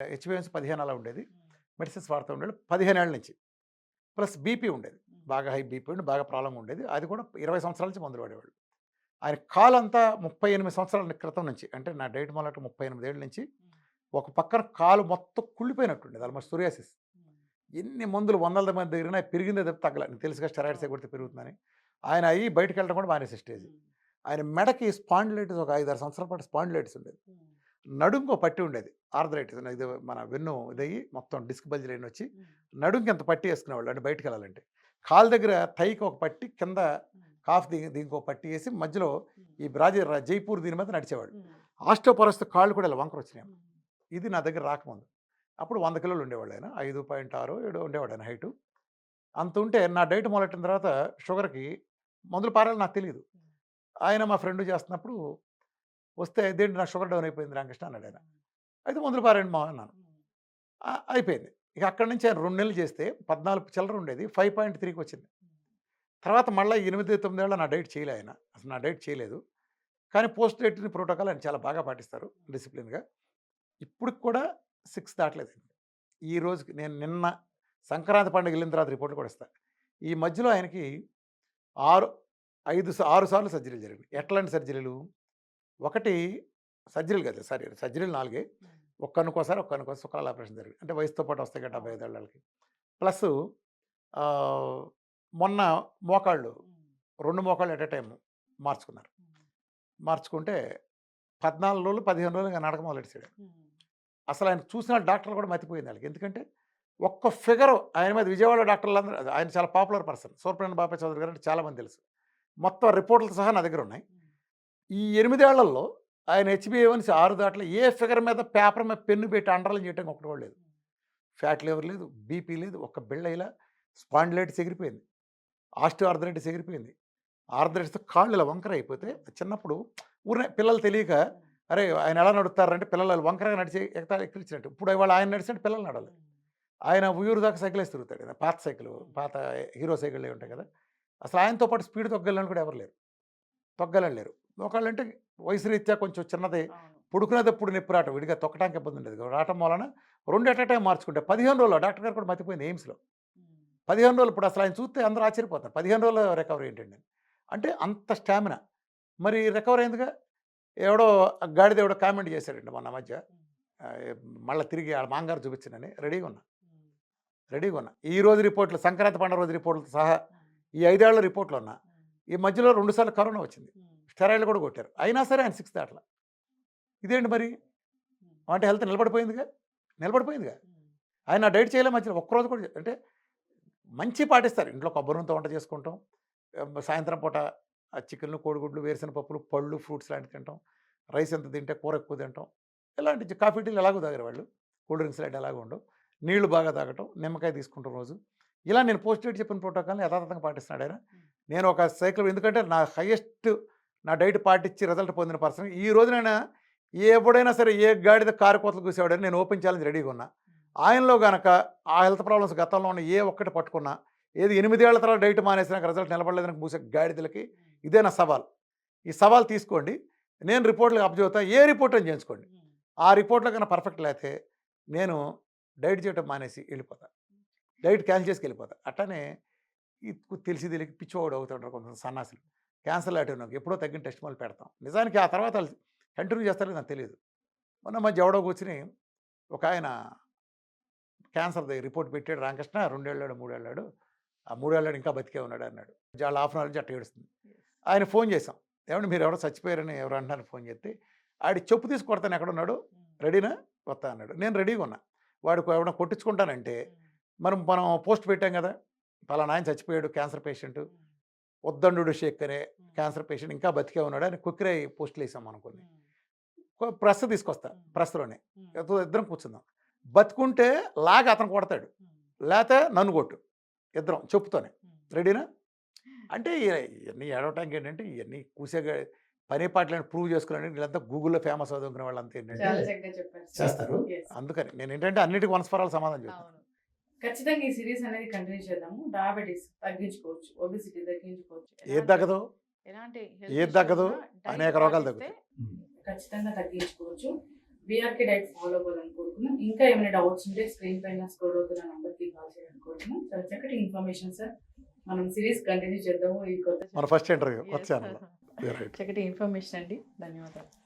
హెచ్‌బీఎవన్సీ 15 అలా ఉండేది. మెడిసిన్స్ వాడుతూ ఉండేవాళ్ళు 15 ఏళ్ల నుంచి. ప్లస్ బీపీ ఉండేది. బాగా హై బీపీ ఉండి బాగా ప్రాబ్లమ్‌గా ఉండేది. అది కూడా 20 సంవత్సరాల నుంచి మందులు వాడేవాళ్ళు. ఆయన కాలంతా 38 సంవత్సరాల క్రితం నుంచి అంటే నా డేట్ మొదలెట్టి 38 ఏళ్ల నుంచి ఒక పక్కన కాలు మొత్తం కుళ్ళిపోయినట్టుండేది. Almost psoriasis. ఎన్ని మందులు వందల మంది దగ్గరైనా పెరిగిందే తప్ప తగ్గల. నీకు తెలుసుగా స్టెరాయిడ్స్ కొడితే పెరుగుతుందని. ఆయన అయ్యి బయటికెళ్ళడం కూడా మానేసే స్టేజ్. ఆయన మెడకి స్పాండిలైటిస్ ఒక 5, 6 సంవత్సరాల పాటు స్పాండిలైటిస్ ఉండేది. నడుంకో పట్టి ఉండేది. ఆర్థరైటిస్ ఇది మన వెన్ను ఇదయ్యి మొత్తం డిస్క్ బల్జీలన్నీ వచ్చి నడుంకి ఎంత పట్టి వేసుకునేవాళ్ళు అంటే బయటికెళ్ళాలంటే. కాలు దగ్గర థైకి ఒక పట్టి, కింద కాఫ్ దీనికి ఒక పట్టి వేసి మధ్యలో ఈ జైపూర్ దీని మీద నడిచేవాడు. ఆస్టియోపొరోసిస్‌తో కాళ్ళు కూడా ఇలా వంకరొచ్చినాయి. ఇది నా దగ్గర రాకముందు. అప్పుడు 100 కిలోలు ఉండేవాళ్ళు ఆయన. 5.6 ఏడో ఉండేవాడు ఆయన హైటు. అంత ఉంటే నా డైట్ మొదలెట్టిన తర్వాత షుగర్‌కి మందులు పారాలని నాకు తెలీదు. ఆయన మా ఫ్రెండ్ చేస్తున్నప్పుడు వస్తే "ఇదేంటి నాకు షుగర్ డౌన్ అయిపోయింది రామకృష్ణ" అన్నాడు ఆయన. అయితే మందులు పారేయండి మావ అన్నాను. అయిపోయింది. ఇక అక్కడి నుంచి ఆయన 2 నెలలు చేస్తే 14 చిల్లర ఉండేది 5.3కి వచ్చింది. తర్వాత మళ్ళీ 8, 9 ఏళ్ల నా డైట్ చేయలే ఆయన. అసలు నా డైట్ చేయలేదు. కానీ పోస్ట్ డైట్ ప్రోటోకాల్ ఆయన చాలా బాగా పాటిస్తారు డిసిప్లిన్‌గా. ఇప్పటికి కూడా 6 దాటలేదు. ఈ రోజుకి నేను నిన్న సంక్రాంతి పండుగ వెళ్ళిన తర్వాత రిపోర్ట్‌లు కూడా ఇస్తా. ఈ మధ్యలో ఆయనకి 6, 6 సార్లు సర్జరీలు జరిగినాయి. ఎట్లాంటి సర్జరీలు? ఒకటి సర్జరీలు కాదు సారీ సర్జరీలు 4 ఒక కన్నుకోసారి, ఒక కన్నుకోసారి సుఖాల ఆపరేషన్ జరిగింది. అంటే వయసుతో పాటు వస్తాయి కదా 75 ఏళ్ళకి. ప్లస్ ఆహ్, మొన్న మోకాళ్ళు 2 మోకాళ్ళు ఎట్ ఎ టైమ్ మార్చుకున్నారు. మార్చుకుంటే 14 రోజులు, 15 రోజులు ఇంక నడక మొదలెట్టేసాడు. అసలు ఆయన చూసిన డాక్టర్లు కూడా మతిపోయింది వాళ్ళకి. ఎందుకంటే ఒక్క ఫిగరు ఆయన మీద విజయవాడ డాక్టర్లందరూ ఆయన చాలా పాపులర్ పర్సన్. సూర్యప్రకాష్ బాబాయ్ చౌదరి గారు అంటే చాలామంది తెలుసు. మొత్తం రిపోర్ట్లతో సహా నా దగ్గర ఉన్నాయి. ఈ 8 ఏళ్లలో ఆయన హెచ్‌బీఏవన్సీ 6 దాటలో ఏ ఫిగర్ మీద పేపర్ మీద పెన్ను పెట్టి అండర్‌లైన్ చేయడానికి ఒకటి కూడా లేదు. ఫ్యాట్ లివర్ లేదు, బీపీ లేదు, ఒక్క బిళ్ళ స్పాండిలైటిస్ ఎగిరిపోయింది. ఆస్టియోఆర్థరైటిస్ ఎగిరిపోయింది. ఆర్థరైటిస్‌తో కాళ్ళు ఇలా వంకర అయిపోతే చిన్నప్పుడు ఊరినే పిల్లలు తెలియక అరే! ఆయన ఎలా నడుస్తారంటే పిల్లలు అలా వంకరగా నడిచి ఎక్కిరించినట్టు. ఇప్పుడు ఇవాళ ఆయన నడిచినట్టు పిల్లలు నడవాలి. ఆయన ఉయ్యూరు దాకా సైకిల్ వేసి తిరుగుతాడు. ఆయన పాత సైకిలు, పాత హీరో సైకిళ్ళే ఉంటాయి కదా! అసలు ఆయనతో పాటు స్పీడ్ తొక్కగలని కూడా ఎవరు లేరు. తొక్కగలని లేరు. ఒకళ్ళంటే వయసు రీత్యా కొంచెం చిన్నది పుడుకునేటప్పుడు నొప్పి రావటం విడిగా తొక్కడానికి ఇబ్బంది ఉండేది. రావటం వలన 2 ఎట్ ఎ టైమ్ మార్చుకుంటే 15 రోజుల్లో డాక్టర్ గారు కూడా మతిపోయింది ఎయిమ్స్‌లో. 15 రోజులు ఇప్పుడు అసలు ఆయన చూస్తే అందరూ ఆశ్చర్యపోతారు. 15 రోజుల్లో రికవరీ ఏంటండి అని. అంటే అంత స్టామినా. మరి రికవరీ అయిందిగా. ఎవడో గాడిద ఎవడో కామెంట్ చేశాడండి మొన్న మధ్య. మళ్ళా తిరిగి ఆళ్ళ మామగారు చూపించనని రెడీగా ఉన్నా. రెడీగా ఉన్నా. ఈ రోజు రిపోర్ట్‌లు సంక్రాంతి పండుగ రోజు రిపోర్ట్‌లతో సహా ఈ 5 ఏళ్ల రిపోర్ట్‌లు ఉన్నా. ఈ మధ్యలో 2 సార్లు కరోనా వచ్చింది. స్టెరాయిడ్‌లు కూడా కొట్టారు. అయినా సరే ఆయన 6 దాటల. ఇదేంటి మరి? అంటే హెల్త్ నిలబడిపోయిందిగా. నిలబడిపోయిందిగా. ఆయన డైట్ చేయలే మధ్యలో ఒక్కరోజు కూడా అంటే మంచి పాటిస్తారు. ఇంట్లో కొబ్బరి నూనెతో వంట చేసుకుంటాం. సాయంత్రం పూట చికెన్‌లు, కోడిగుడ్లు, వేరుశెనగ పప్పులు, పళ్ళు, ఫ్రూట్స్ లాంటివి తింటాం. రైస్ ఎంత తింటే కూర ఎక్కువ తింటాం. ఇలాంటి కాఫీ, టీలు ఎలాగో తాగరు వాళ్ళు. కూల్ డ్రింక్స్ లాంటివి ఎలాగో ఉండవు. నీళ్లు బాగా తాగటం, నిమ్మకాయ తీసుకుంటాం రోజు. ఇలా నేను పోస్ట్ డైట్ చెప్పిన ప్రోటోకాల్‌ని యథాతథంగా పాటిస్తున్నాడు ఆయన. నేను ఒక సైకిల్ ఎందుకంటే నా హైయెస్ట్ నా డైట్ పాటించి రిజల్ట్ పొందిన పర్సన్. ఈ రోజునైనా ఎప్పుడైనా సరే ఏ గాడిద కారు కోతలు కూసేవాడని నేను ఓపెన్ ఛాలెంజ్ రెడీగా ఉన్నా. ఆయనలో గనక ఆ హెల్త్ ప్రాబ్లమ్స్ గతంలో ఉన్న ఏ ఒక్కటి పట్టుకున్నా, ఏది 8 ఏళ్ల తర్వాత డైట్ మానేసి నాకు రిజల్ట్ నిలబడలేదని మూసే గాడిదలకి ఇదే నా సవాల్. ఈ సవాల్ తీసుకోండి. నేను రిపోర్ట్‌లకి అప్పచెబుతా. ఏ రిపోర్ట్ అని చేయించుకోండి. ఆ రిపోర్ట్‌లో కన్నా పర్ఫెక్ట్ లేతే నేను డైట్ చేయటం మానేసి వెళ్ళిపోతా. డైట్ క్యాన్సిల్ చేసుకొని వెళ్ళిపోతా. అట్లనే తెలిసి తెలియక పిచ్చివాడు అవుతుంటారు కొంతమంది సన్నాసులు. క్యాన్సర్ లాంటివి నాకు ఎప్పుడో తగ్గిన టెస్ట్ మళ్ళీ పెడతాం. నిజానికి ఆ తర్వాత వాళ్ళు కంటిన్యూ చేస్తారో నాకు తెలియదు. మొన్న మధ్య ఎవడో కూర్చొని ఒక ఆయన క్యాన్సర్‌ది రిపోర్ట్ పెట్టాడు రామకృష్ణ 2 ఏళ్ళాడు, 3 ఏళ్ళాడు. ఆ 3 ఏళ్ళాడు ఇంకా బతికే ఉన్నాడు అన్నాడు. వాళ్ళ హాఫ్ అన్ అవర్ నుంచి అట్ట ఏడుస్తుంది. ఆయన ఫోన్ చేసాం. ఏవండీ మీరు ఎవరో చచ్చిపోయారని ఎవరో అంటున్నారు ఫోన్ చేస్తే, ఆడి చెప్పు తీసి కొడతాను ఎక్కడున్నాడు? రెడీనా? వస్తా అన్నాడు. నేను రెడీగా ఉన్నా. వాడికి ఎవడన్నా కొట్టించుకుంటానంటే మనం పోస్ట్ పెట్టాం కదా! పలానా ఆయన చచ్చిపోయాడు క్యాన్సర్ పేషెంట్. ఉద్దండు షేక్ అనే క్యాన్సర్ పేషెంట్ ఇంకా బతికే ఉన్నాడు అని కుక్కిరై పోస్టులు వేసాం మనం కొన్ని. ప్రెస్ తీసుకొస్తా. ప్రెస్‌లోనే. ఇద్దరం కూర్చుందాం. బతికుంటే లాగి అతను కొడతాడు. లేతే నన్ను కొట్టు. ఇద్దరం చెప్పుతోనే. రెడీనా? అంటే ఇయన్నీ ఏడవటానికి ఏంటంటే ఇయన్నీ పని పాటలని ప్రూవ్ చేసుకోవడానికి వీళ్ళంతా గూగుల్‌లో ఫేమస్ అవుదనుకునే వాళ్ళంతా ఏంటంటే చాలా చక్కగా చెప్పారు సార్. చేస్తారు. యెస్. అందుకని నేనేంటంటే అన్నిటికి వన్స్ ఫర్ ఆల్ సమాధానం చెప్తాను. అవును. ఖచ్చితంగా ఈ సీరీస్ అనేది కంటిన్యూ చేద్దాము. డయాబెటిస్ తగ్గించుకోవచ్చు. ఒబెసిటీ తగ్గించుకోవచ్చు. ఏది తగ్గదు? ఎలాంటి ఏది తగ్గదు? అనేక రోగాలు తగ్గుతాయి. ఖచ్చితంగా తగ్గించుకోవచ్చు. బీఆర్కే డైట్ ఫాలో అవ్వాలని కోరుకున్నాం. ఇంకా ఏమైనా డౌట్స్ ఉంటే స్క్రీన్ పైన స్క్రోల్ అవుతున్న నంబర్కి కాల్ చేయాలని కోరుకున్నాం. చాలా చక్కటి ఇన్ఫర్మేషన్ సార్. మనం సిరీస్ కంటిన్యూ చేద్దాము ఈ కొత్త మన ఫస్ట్ ఇంటర్వ్యూ Yes, కొత్త ఛానల్. చక్కటి ఇన్ఫర్మేషన్ అండి. ధన్యవాదాలు.